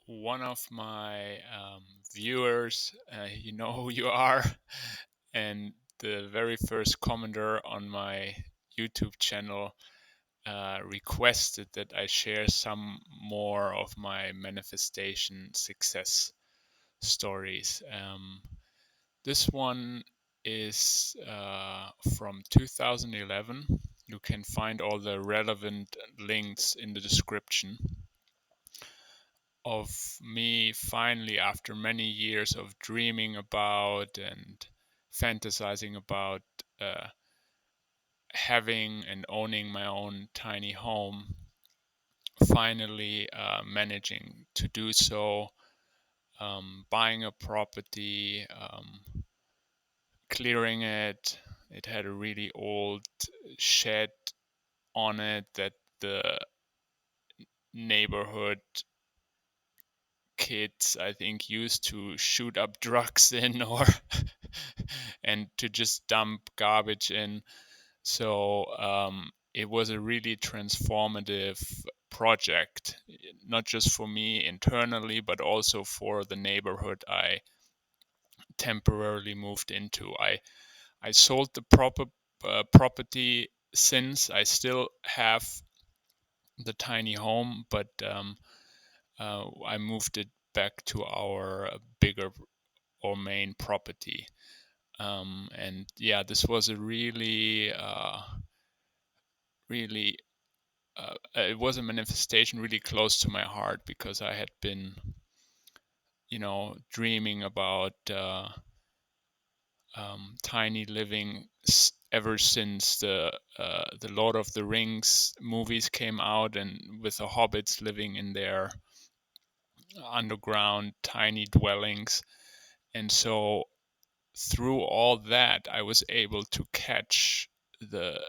one of my viewers, you know who you are, and the very first commenter on my YouTube channel requested that I share some more of my manifestation success stories. This one is from 2011. You can find all the relevant links in the description of me finally, after many years of dreaming about and fantasizing about having and owning my own tiny home, finally managing to do so, buying a property, clearing it. It had a really old shed on it that the neighborhood kids, I think, used to shoot up drugs in or and to just dump garbage in. So it was a really transformative project, not just for me internally, but also for the neighborhood I temporarily moved into. I sold the property since. I still have the tiny home, but I moved it back to our bigger or main property. And yeah, this was a really, it was a manifestation really close to my heart because I had been, dreaming about tiny living ever since the Lord of the Rings movies came out, and with the hobbits living in their underground tiny dwellings. And so through all that, I was able to catch the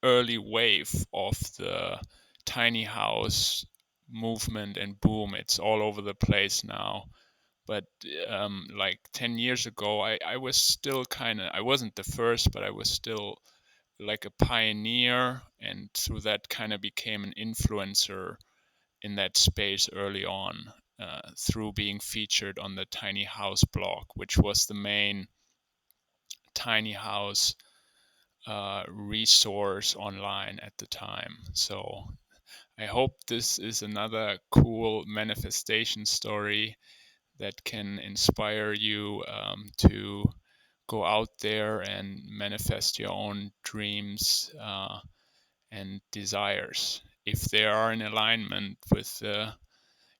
early wave of the tiny house movement and boom. It's all over the place now. But like 10 years ago, I was still I wasn't the first, but I was still like a pioneer, and through that kind of became an influencer in that space early on, through being featured on the Tiny House blog, which was the main tiny house resource online at the time. So I hope this is another cool manifestation story that can inspire you to go out there and manifest your own dreams and desires, if they are in alignment with the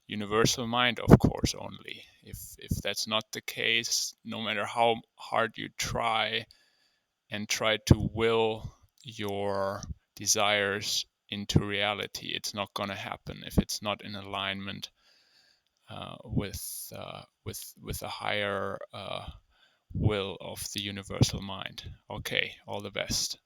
universal mind, of course. Only if that's not the case, no matter how hard you try to will your desires into reality, it's not going to happen if it's not in alignment with a higher will of the universal mind. Okay, all the best.